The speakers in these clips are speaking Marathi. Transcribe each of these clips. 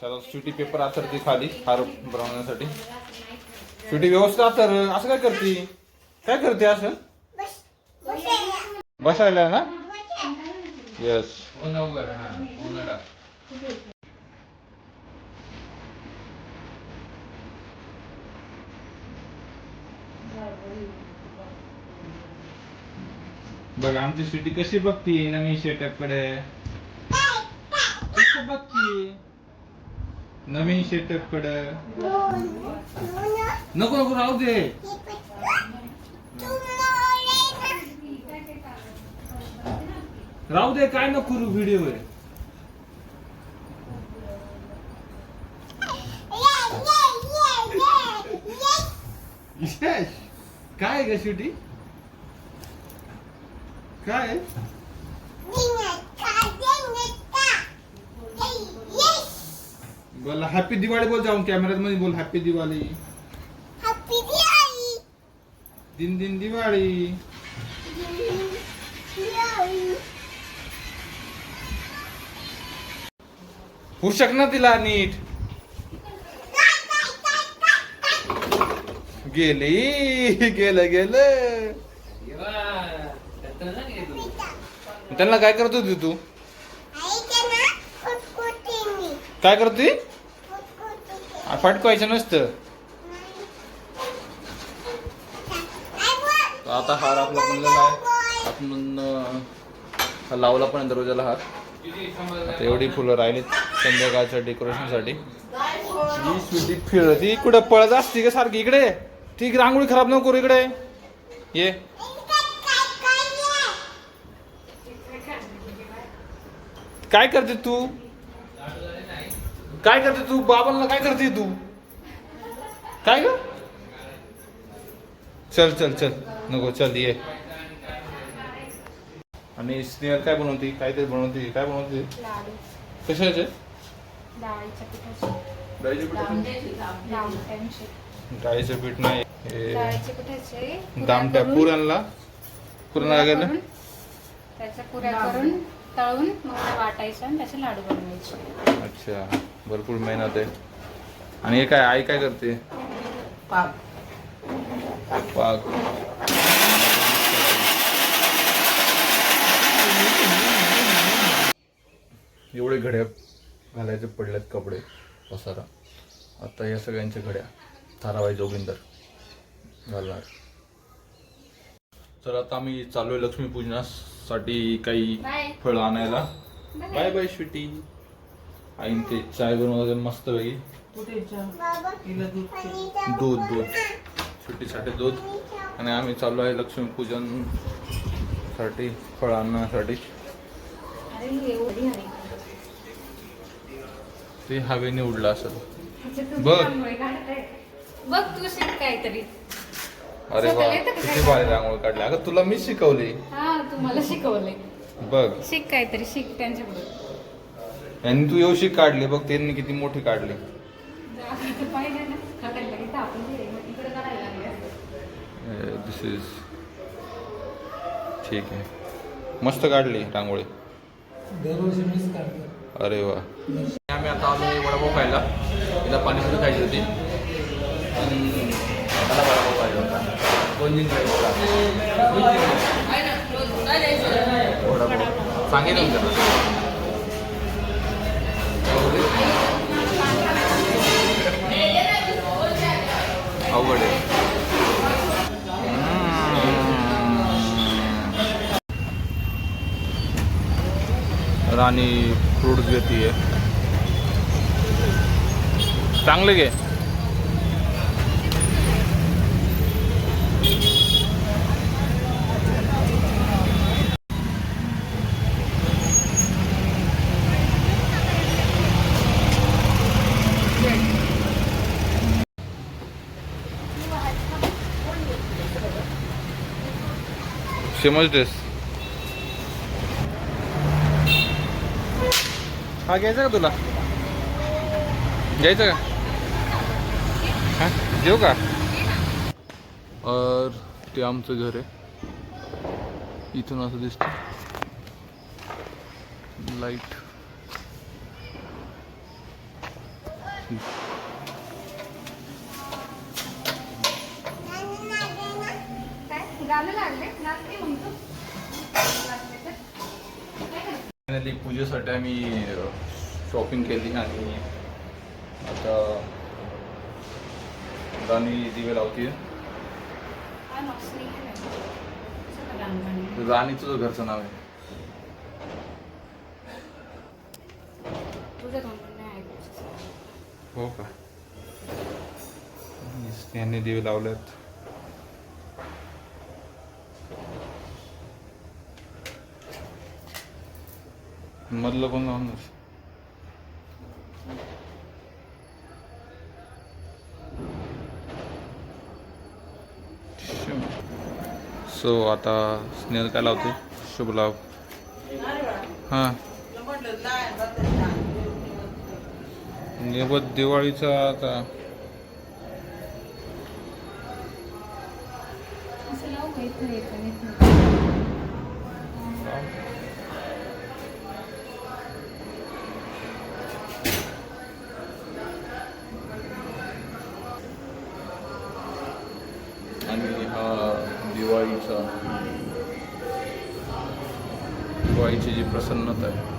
त्याला स्वीटी पेपर आथरते खाली हार बनवण्यासाठी. स्वीटी व्यवस्थित आथर. असं काय करते? काय करते असं? बसायला ना. येस. बघ आमची स्वीटी कशी बघती नवीन सेटअप कडे. कशी बघती नवीन सेटअप कडे. नको नको राहू दे. राहू दे काय नको करू व्हिडिओ आहे. काय ग स्वीटी काय? बोला हॅपी दिवाळी बोल. जाऊन कॅमेऱ्यात मध्ये बोल हॅपी दिवाळी. हॅपी दिवाळी. दिन दिन दिवाळी. पुषक ना तिला नीट. गेली गेलं गेलं. त्यांना काय करत होती तू? काय करते? फटकवायचं नसतं. आता हार आपला बनलेला आहे. आपण लावला पण दरवाजाला हार. आता एवढी फुलं राहिलीत संध्याकाळच्या डेकोरेशन साठी. ही स्वीटी फिरती कुठं पळत असती का सारखी. इकडे ठीक रांगोळी खराब नको करू. इकडे ये. काय करते तू? काय करते तू? बाबांना काय करते तू? काय ग? चल चल चल नको चल ये. आणि स्नेहल काय बनवते? काहीतरी बनवते. काय बनवते? कशाचे? डाळीचं पीठ नाही. दामट्या पुरणला पुरण गेलं त्याच्या पुऱ्या करून तळून मग वाटायचं आणि त्याचे लाडू बनवायचे. अच्छा भरपूर मेहनत आहे. आणि हे काय आई काय करते? पाक. पाक. एवढे घड्या घालायचे पडल्यात कपडे पसारा. आता या सगळ्यांच्या घड्या ताराबाई जोगिंदर घालणार. तर आता आम्ही चालू आहे लक्ष्मीपूजनासाठी काही फळं आणायला. Bye bye Sweety. आईन ते चाय बनवते मस्त वेगळी. दूध दूध स्वीटीसाठी दूध. आणि आम्ही चालू आहे लक्ष्मीपूजन साठी फळ आणण्यासाठी. ते हवेने उडला असेल बघ. बघ तू शिक काहीतरी. अरे वा किती भारी रांगोळी काढली. अगं तुला मी शिकवली. हा तुम्हाला शिकवलंय. बघ शिक काहीतरी शिक त्यांच्याकडून. आणि तू एवढी काढली बघ. त्यांनी किती मोठी काढली. दिस इज ठीक आहे. मस्त काढली रांगोळी. अरे वा. आम्ही आता आलो वडापाव खायला. तिला पाणीपुरी खायची होती. मला वडापाव पाहिजे होता. 2 दिन खायचं वडापाव सांगितलं त्याला. अवघड आहे. राणी फ्रूट्स घेते. चांगले घे. सेमच ड्रेस. हा घ्यायचा का तुला? घ्यायचं का? हा देऊ का? और ते आमचं घर आहे. इथून असं दिसतं लाईट. काय गाणं लागले नाचते म्हणतो फायनली पूजेसाठी आम्ही शॉपिंग केली आणि आता राणी दिवे लावते. राणी तुझं घरचं नाव आहे. हो का? स्नेहाने दिवे लावलेत. मधलं कोण लावणार? सो आता स्नेहल काय लावते? शुभ लाभ. हां नैवेद्य दिवाळीचा आता आणि हा दिवाळीची जी प्रसन्नता आहे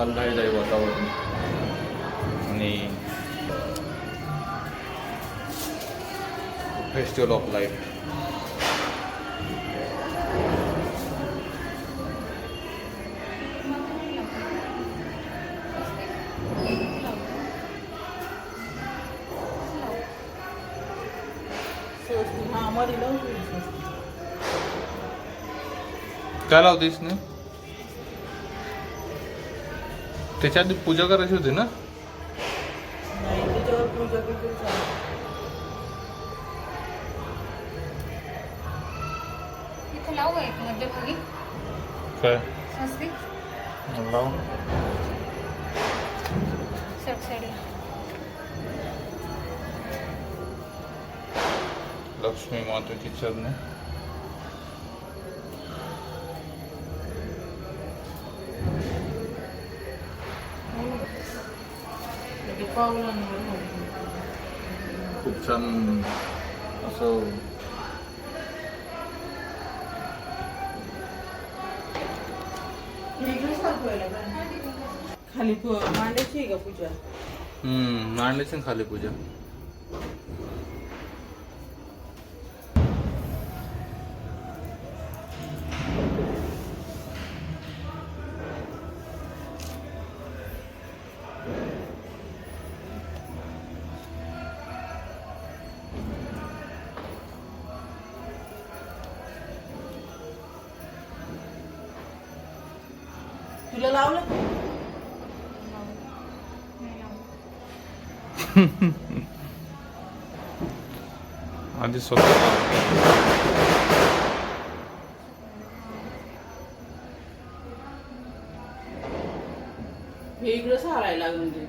आल्हादायी वातावरण आणि फेस्टिवल ऑफ लाईट. काय लावतेस ना? त्याच्या आधी पूजा करायची होती ना? इथे लावू एक मध्यभागी काय स्वस्तिक लाव. साईडला लक्ष्मी मातेची चरणे. खूप छान असं खाली मांडायची आहे का पूजा? मांडल्याची खाली पूजा. तुला लावलं? आधी स्वतः हे इकडं सारायला लागून ते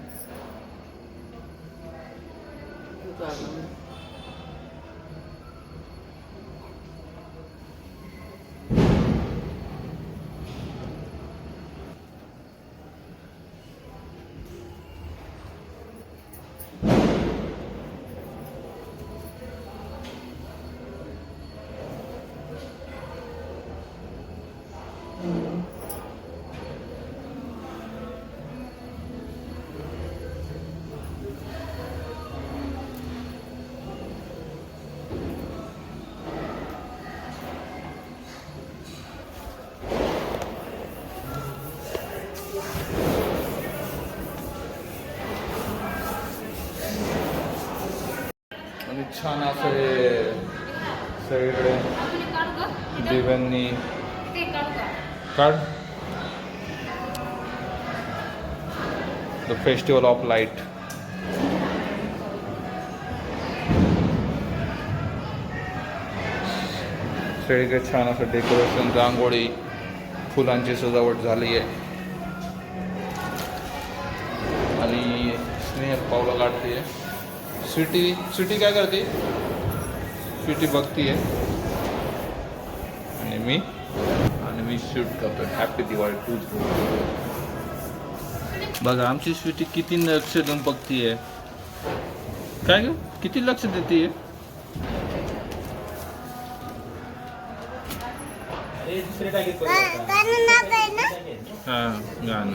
आणि छान असं हे सगळीकडे दिव्यांनी काढ. The festival of light. सगळीकडे छान असं डेकोरेशन, रांगोळी, फुलांची सजावट झाली आहे आणि स्नेहल पावला काढते. स्वीटी काय करते? स्वीटी बघतीये आणि मी शूट करतो. Happy Diwali too. बघा आमची स्वीटी किती लक्ष देऊन बघतीये. काय ग किती लक्ष देते. हा गाणं